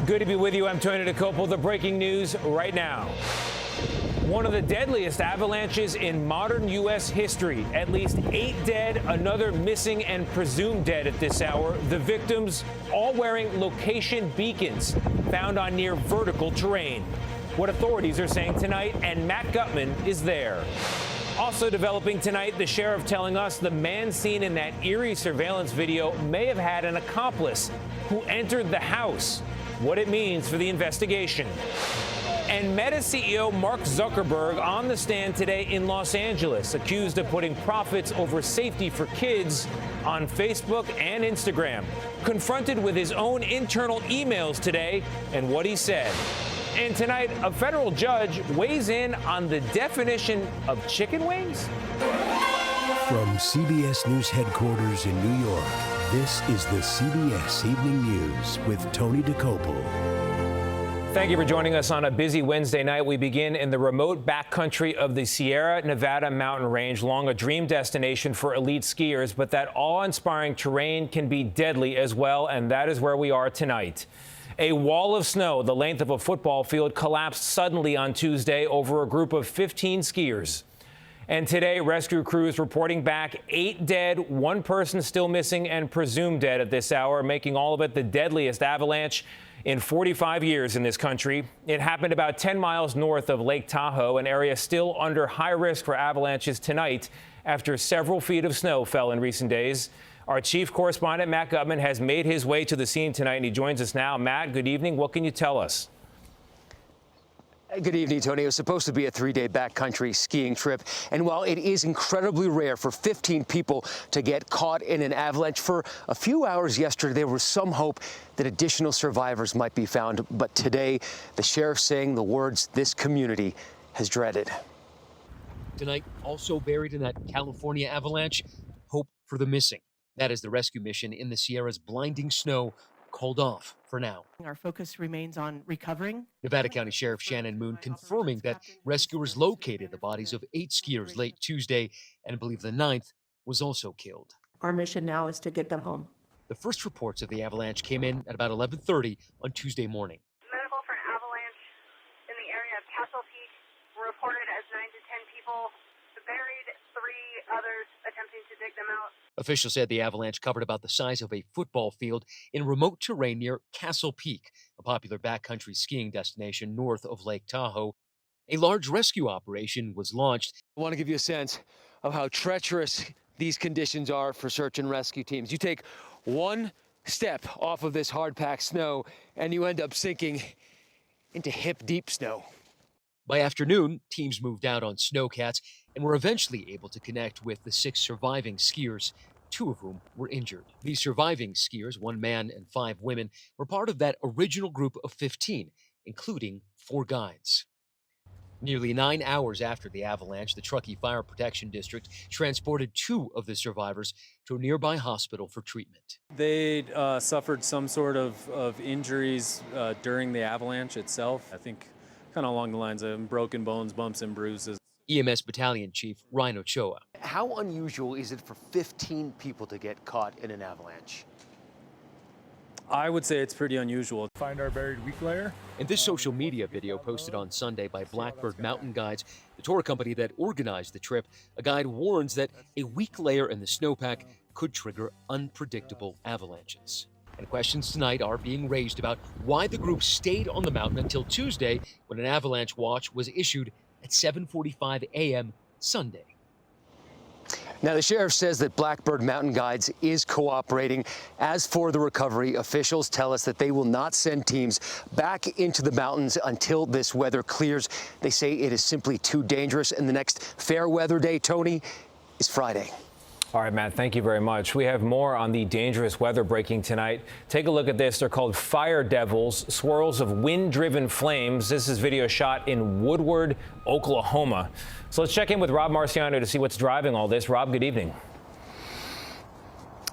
Good to be with you. I'm Tony DeCopel. The breaking news right now. One of the deadliest avalanches in modern U.S. history. At least 8 dead, another missing and presumed dead at this hour. The victims all wearing location beacons found on near vertical terrain. What authorities are saying tonight, and Matt Gutman is there. Also developing tonight, the sheriff telling us the man seen in that eerie surveillance video may have had an accomplice who entered the house. What it means for the investigation. And Meta CEO Mark Zuckerberg on the stand today in Los Angeles, accused of putting profits over safety for kids on Facebook and Instagram. Confronted with his own internal emails today and what he said. And tonight, a federal judge weighs in on the definition of chicken wings. From CBS News headquarters in New York, this is the CBS Evening News with Tony DeCopel. Thank you for joining us on a busy Wednesday night. We begin in the remote backcountry of the Sierra Nevada mountain range, long a dream destination for elite skiers, but that awe-inspiring terrain can be deadly as well, and that is where we are tonight. A wall of snow the length of a football field collapsed suddenly on Tuesday over a group of 15 skiers. And today, rescue crews reporting back 8 dead, 1 person still missing and presumed dead at this hour, making all of it the deadliest avalanche in 45 years in this country. It happened about 10 miles north of Lake Tahoe, an area still under high risk for avalanches tonight after several feet of snow fell in recent days. Our chief correspondent, Matt Gutman, has made his way to the scene tonight, and he joins us now. Matt, good evening. What can you tell us? Good evening, Tony. It was supposed to be a 3-day backcountry skiing trip. And while it is incredibly rare for 15 people to get caught in an avalanche, for a few hours yesterday, there was some hope that additional survivors might be found. But today, the sheriff saying the words this community has dreaded. Tonight, also buried in that California avalanche, hope for the missing. That is the rescue mission in the Sierra's blinding snow called off for now. Our focus remains on recovering. Nevada County Sheriff Shannon Moon confirming that rescuers located the bodies of 8 skiers late Tuesday and believe the 9th was also killed. Our mission now is to get them home. The first reports of the avalanche came in at about 11:30 on Tuesday morning. Medical for an avalanche in the area of Castle Peak were reported as 9 to 10 people buried, 3 others attempting to dig them out. Officials said the avalanche covered about the size of a football field in remote terrain near Castle Peak, a popular backcountry skiing destination north of Lake Tahoe. A large rescue operation was launched. I want to give you a sense of how treacherous these conditions are for search and rescue teams. You take one step off of this hard-packed snow, and you end up sinking into hip-deep snow. By afternoon, teams moved out on snowcats and were eventually able to connect with the 6 surviving skiers, 2 of whom were injured. These surviving skiers, 1 man and 5 women, were part of that original group of 15, including 4 guides. Nearly 9 hours after the avalanche, the Truckee Fire Protection District transported 2 of the survivors to a nearby hospital for treatment. They suffered some sort of injuries during the avalanche itself. I think kind of along the lines of broken bones, bumps and bruises. EMS Battalion Chief Ryan Ochoa. How unusual is it for 15 people to get caught in an avalanche? I would say it's pretty unusual. Find our buried weak layer. In this social media video posted on Sunday by Blackbird Mountain Guides, the tour company that organized the trip, a guide warns that a weak layer in the snowpack could trigger unpredictable avalanches. And questions tonight are being raised about why the group stayed on the mountain until Tuesday, when an avalanche watch was issued at 7:45 a.m. Sunday. Now, the sheriff says that Blackbird Mountain Guides is cooperating. As for the recovery, officials tell us that they will not send teams back into the mountains until this weather clears. They say it is simply too dangerous, and the next fair weather day, Tony, is Friday. All right, Matt, thank you very much. We have more on the dangerous weather breaking tonight. Take a look at this. They're called fire devils, swirls of wind-driven flames. This is video shot in Woodward, Oklahoma. So let's check in with Rob Marciano to see what's driving all this. Rob, good evening.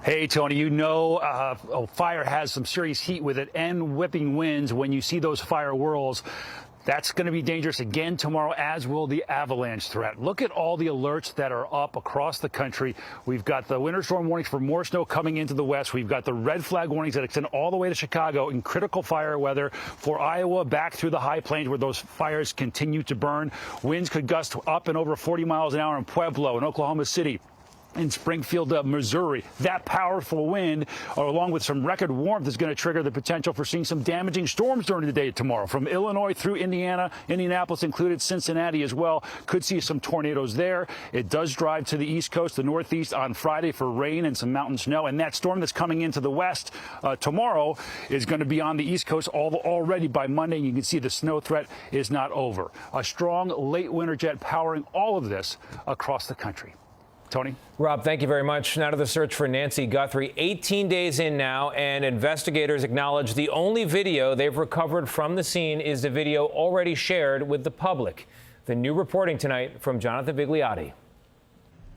Hey, Tony, you know fire has some serious heat with it and whipping winds. When you see those fire whirls, That's going to be dangerous again tomorrow, as will the avalanche threat. Look at all the alerts that are up across the country. We've got the winter storm warnings for more snow coming into the west. We've got the red flag warnings that extend all the way to Chicago in critical fire weather for Iowa back through the high plains where those fires continue to burn. Winds could gust up and over 40 miles an hour in Pueblo and Oklahoma City. In Springfield, Missouri. That powerful wind, along with some record warmth, is going to trigger the potential for seeing some damaging storms during the day tomorrow. From Illinois through Indiana, Indianapolis included, Cincinnati as well. Could see some tornadoes there. It does drive to the east coast, the northeast on Friday for rain and some mountain snow. And that storm that's coming into the west tomorrow is going to be on the east coast already by Monday. You can see the snow threat is not over. A strong late winter jet powering all of this across the country. Tony? Rob, thank you very much. Now to the search for Nancy Guthrie. 18 days in now, and investigators acknowledge the only video they've recovered from the scene is the video already shared with the public. The new reporting tonight from Jonathan Vigliotti.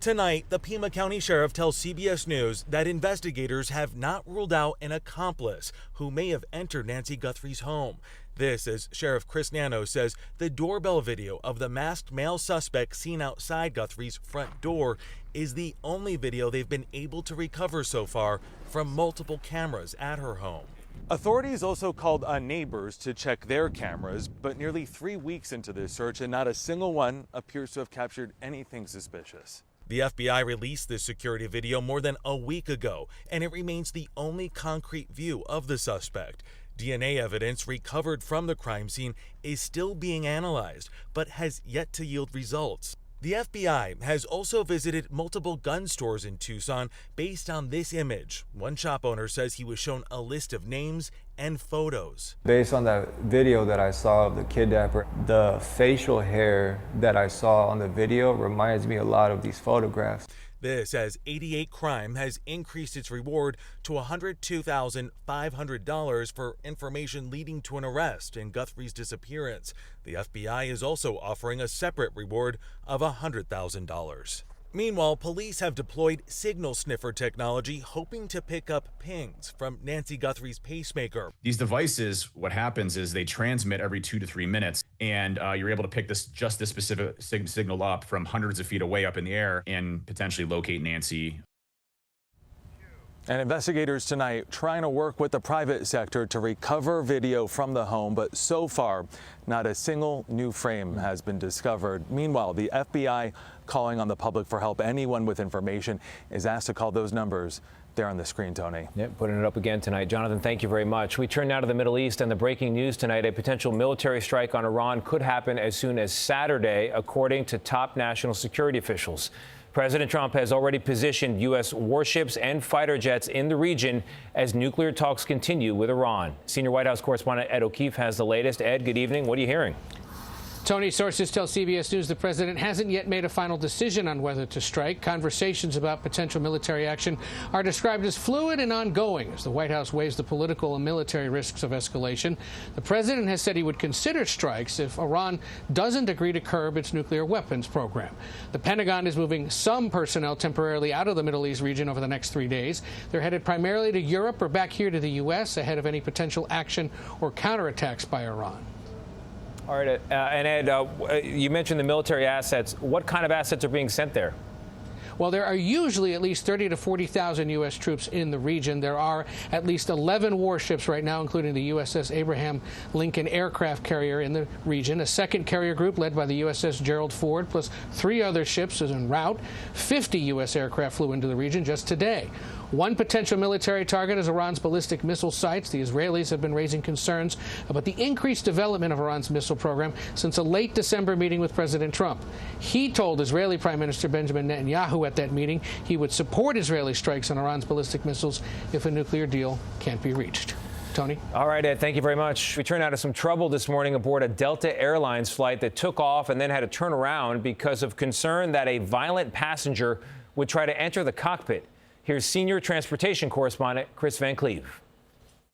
Tonight, the Pima County Sheriff tells CBS News that investigators have not ruled out an accomplice who may have entered Nancy Guthrie's home. This, as Sheriff Chris Nano says, the doorbell video of the masked male suspect seen outside Guthrie's front door is the only video they've been able to recover so far from multiple cameras at her home. Authorities also called on neighbors to check their cameras, but nearly 3 weeks into this search and not a single one appears to have captured anything suspicious. The FBI released this security video more than a week ago, and it remains the only concrete view of the suspect. DNA evidence recovered from the crime scene is still being analyzed, but has yet to yield results. The FBI has also visited multiple gun stores in Tucson based on this image. One shop owner says he was shown a list of names and photos. Based on that video that I saw of the kidnapper, the facial hair that I saw on the video reminds me a lot of these photographs. This as 88 Crime has increased its reward to $102,500 for information leading to an arrest in Guthrie's disappearance. The FBI is also offering a separate reward of $100,000. Meanwhile, police have deployed signal sniffer technology hoping to pick up pings from Nancy Guthrie's pacemaker. These devices, what happens is they transmit every 2 to 3 minutes, and you're able to pick this specific signal up from hundreds of feet away up in the air and potentially locate Nancy. And investigators tonight trying to work with the private sector to recover video from the home, but so far, not a single new frame has been discovered. Meanwhile, the FBI calling on the public for help. Anyone with information is asked to call those numbers there on the screen, Tony. Yep, putting it up again tonight. Jonathan, thank you very much. We turn now to the Middle East and the breaking news tonight. A potential military strike on Iran could happen as soon as Saturday, according to top national security officials. President Trump has already positioned U.S. warships and fighter jets in the region as nuclear talks continue with Iran. Senior White House correspondent Ed O'Keefe has the latest. Ed, good evening. What are you hearing? Tony, sources tell CBS News the president hasn't yet made a final decision on whether to strike. Conversations about potential military action are described as fluid and ongoing as the White House weighs the political and military risks of escalation. The president has said he would consider strikes if Iran doesn't agree to curb its nuclear weapons program. The Pentagon is moving some personnel temporarily out of the Middle East region over the next 3 days. They're headed primarily to Europe or back here to the U.S. ahead of any potential action or counterattacks by Iran. All right, and Ed, you mentioned the military assets. What kind of assets are being sent there? Well, there are usually at least 30 to 40,000 U.S. troops in the region. There are at least 11 warships right now, including the USS Abraham Lincoln aircraft carrier in the region. A second carrier group led by the USS Gerald Ford, plus 3 other ships is en route. 50 U.S. aircraft flew into the region just today. One potential military target is Iran's ballistic missile sites. The Israelis have been raising concerns about the increased development of Iran's missile program since a late December meeting with President Trump. He told Israeli Prime Minister Benjamin Netanyahu at that meeting he would support Israeli strikes on Iran's ballistic missiles if a nuclear deal can't be reached. Tony? All right, Ed, thank you very much. We turned out of some trouble this morning aboard a Delta Airlines flight that took off and then had to turn around because of concern that a violent passenger would try to enter the cockpit. Here's senior transportation correspondent Chris Van Cleve.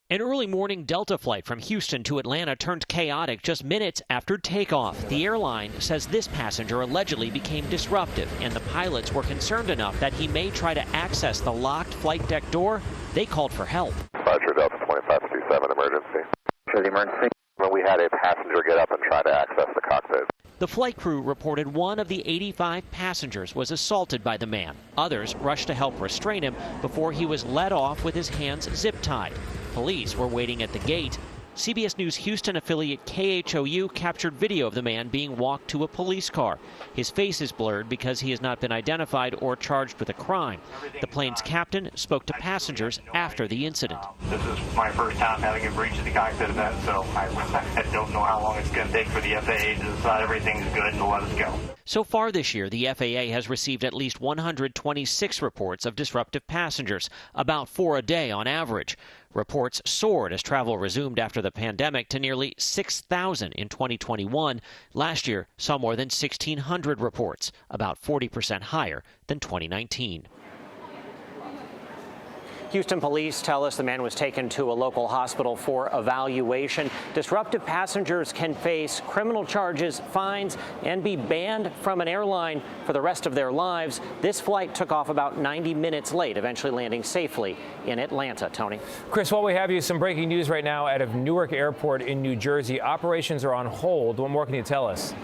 An early morning Delta flight from Houston to Atlanta turned chaotic just minutes after takeoff. The airline says this passenger allegedly became disruptive, and the pilots were concerned enough that he may try to access the locked flight deck door. They called for help. Roger, Delta 2537, emergency. For the emergency? Well, we had a passenger get up and try to access the cockpit. The flight crew reported one of the 85 passengers was assaulted by the man. Others rushed to help restrain him before he was led off with his hands zip-tied. Police were waiting at the gate. CBS News Houston affiliate KHOU captured video of the man being walked to a police car. His face is blurred because he has not been identified or charged with a crime. The plane's captain spoke to passengers after the incident. This is my first time having a breach of the cockpit event, so I don't know how long it's going to take for the FAA to decide everything's good and to let us go. So far this year, the FAA has received at least 126 reports of disruptive passengers, about 4 a day on average. Reports soared as travel resumed after the pandemic to nearly 6,000 in 2021. Last year saw more than 1,600 reports, about 40% higher than 2019. Houston police tell us the man was taken to a local hospital for evaluation. Disruptive passengers can face criminal charges, fines, and be banned from an airline for the rest of their lives. This flight took off about 90 minutes late, eventually landing safely in Atlanta. Tony. Chris, while we have you, some breaking news right now out of Newark Airport in New Jersey. Operations are on hold. What more can you tell us?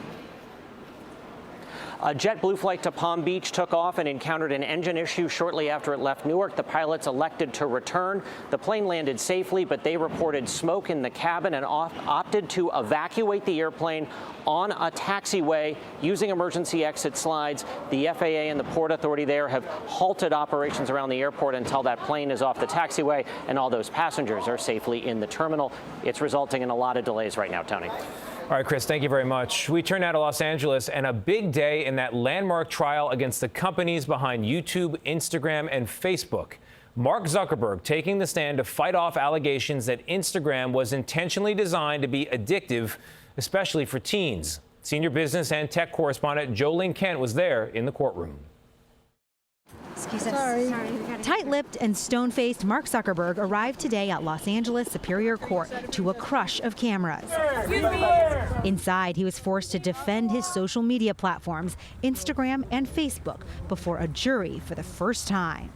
A JetBlue flight to Palm Beach took off and encountered an engine issue shortly after it left Newark. The pilots elected to return. The plane landed safely, but they reported smoke in the cabin and opted to evacuate the airplane on a taxiway using emergency exit slides. The FAA and the Port Authority there have halted operations around the airport until that plane is off the taxiway and all those passengers are safely in the terminal. It's resulting in a lot of delays right now, Tony. All right, Chris, thank you very much. We turn now to Los Angeles and a big day in that landmark trial against the companies behind YouTube, Instagram, and Facebook. Mark Zuckerberg taking the stand to fight off allegations that Instagram was intentionally designed to be addictive, especially for teens. Senior business and tech correspondent Jolene Kent was there in the courtroom. Excuse us. Sorry. Tight-lipped and stone-faced Mark Zuckerberg arrived today at Los Angeles Superior Court to a crush of cameras. Inside, he was forced to defend his social media platforms, Instagram and Facebook, before a jury for the first time.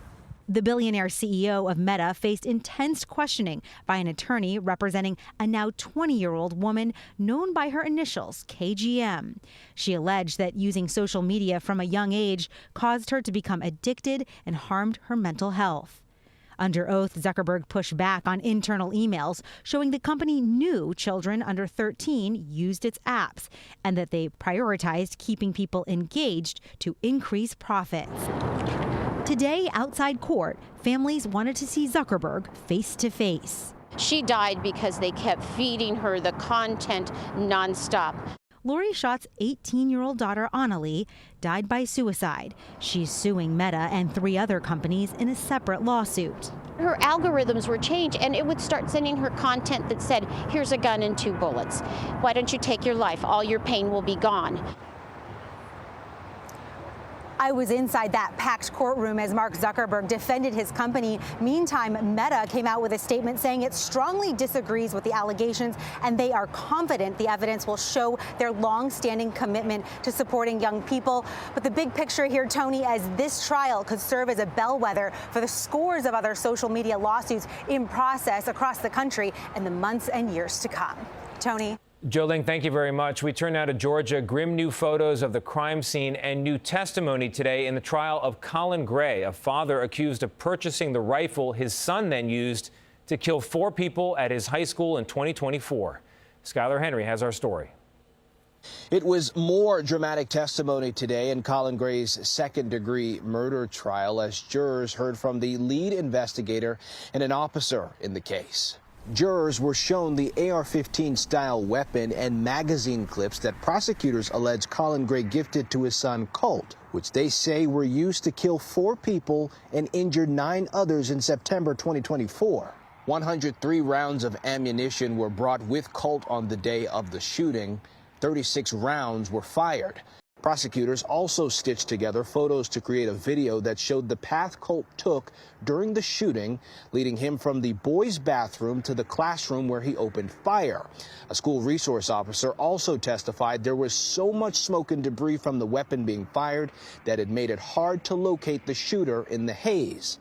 The billionaire CEO of Meta faced intense questioning by an attorney representing a now 20-year-old woman known by her initials, KGM. She alleged that using social media from a young age caused her to become addicted and harmed her mental health. Under oath, Zuckerberg pushed back on internal emails showing the company knew children under 13 used its apps and that they prioritized keeping people engaged to increase profits. Today, outside court, families wanted to see Zuckerberg face to face. She died because they kept feeding her the content nonstop. Lori Schott's 18-year-old daughter, Annalie, died by suicide. She's suing Meta and 3 other companies in a separate lawsuit. Her algorithms were changed, and it would start sending her content that said, here's a gun and 2 bullets. Why don't you take your life? All your pain will be gone. I was inside that packed courtroom as Mark Zuckerberg defended his company. Meantime, Meta came out with a statement saying it strongly disagrees with the allegations, and they are confident the evidence will show their long-standing commitment to supporting young people. But the big picture here, Tony, as this trial could serve as a bellwether for the scores of other social media lawsuits in process across the country in the months and years to come. Tony. Jolene, thank you very much. We turn now to Georgia. Grim new photos of the crime scene and new testimony today in the trial of Colin Gray, a father accused of purchasing the rifle his son then used to kill 4 people at his high school in 2024. Skylar Henry has our story. It was more dramatic testimony today in Colin Gray's second-degree murder trial as jurors heard from the lead investigator and an officer in the case. Jurors were shown the AR-15 style weapon and magazine clips that prosecutors allege Colin Gray gifted to his son Colt, which they say were used to kill 4 people and injure 9 others in September 2024. 103 rounds of ammunition were brought with Colt on the day of the shooting. 36 rounds were fired. Prosecutors also stitched together photos to create a video that showed the path Colt took during the shooting, leading him from the boys' bathroom to the classroom where he opened fire. A school resource officer also testified there was so much smoke and debris from the weapon being fired that it made it hard to locate the shooter in the haze.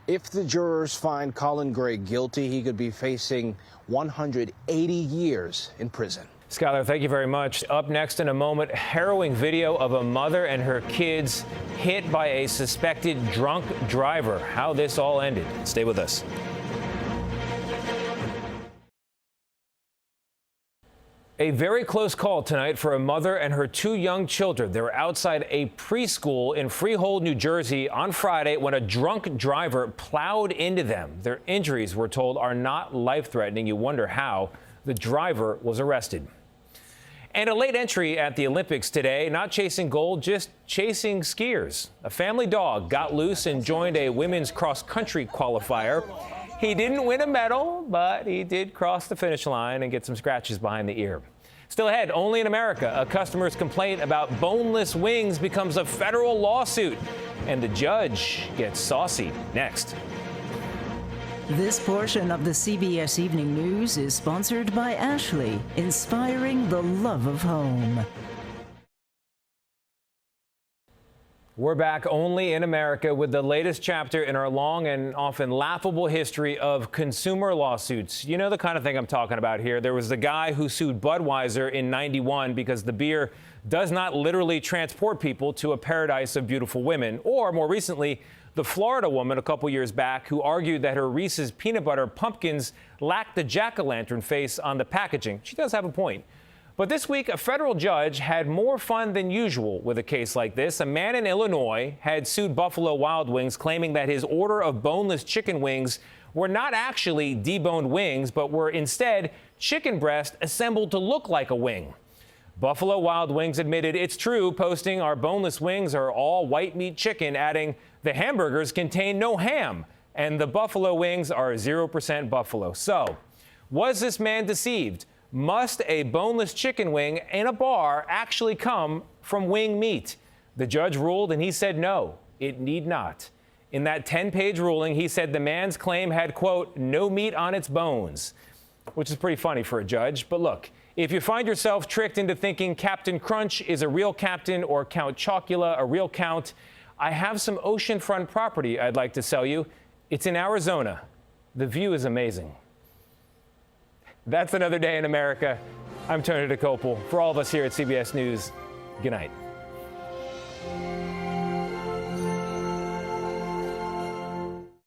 If the jurors find Colin Gray guilty, he could be facing 180 years in prison. Skylar, thank you very much. Up next in a moment, harrowing video of a mother and her kids hit by a suspected drunk driver. How this all ended. Stay with us. A very close call tonight for a mother and her two young children. They were outside a preschool in Freehold, New Jersey on Friday when a drunk driver plowed into them. Their injuries, we're told, are not life-threatening. You wonder how. The driver was arrested. And a late entry at the Olympics today, not chasing gold, just chasing skiers. A family dog got loose and joined a women's cross-country qualifier. He didn't win a medal, but he did cross the finish line and get some scratches behind the ear. Still ahead, only in America, a customer's complaint about boneless wings becomes a federal lawsuit, and the judge gets saucy. Next. This portion of the CBS Evening News is sponsored by Ashley, inspiring the love of home. We're back only in America with the latest chapter in our long and often laughable history of consumer lawsuits. You know the kind of thing I'm talking about here. There was the guy who sued Budweiser in '91 because the beer does not literally transport people to a paradise of beautiful women. Or more recently, the Florida woman a couple years back who argued that her Reese's peanut butter pumpkins lacked the jack-o'-lantern face on the packaging. She does have a point. But this week, a federal judge had more fun than usual with a case like this. A man in Illinois had sued Buffalo Wild Wings, claiming that his order of boneless chicken wings were not actually deboned wings, but were instead chicken breast assembled to look like a wing. Buffalo Wild Wings admitted it's true, posting, "Our boneless wings are all white meat chicken," adding, "The hamburgers contain no ham, and the buffalo wings are 0% buffalo." So, was this man deceived? Must a boneless chicken wing in a bar actually come from wing meat? The judge ruled, and he said no, it need not. In that 10-page ruling, he said the man's claim had, quote, "no meat on its bones," which is pretty funny for a judge. But look, if you find yourself tricked into thinking Captain Crunch is a real captain or Count Chocula a real count, I have some oceanfront property I'd like to sell you. It's in Arizona. The view is amazing. That's another day in America. I'm Tony DeCopel. For all of us here at CBS News, good night.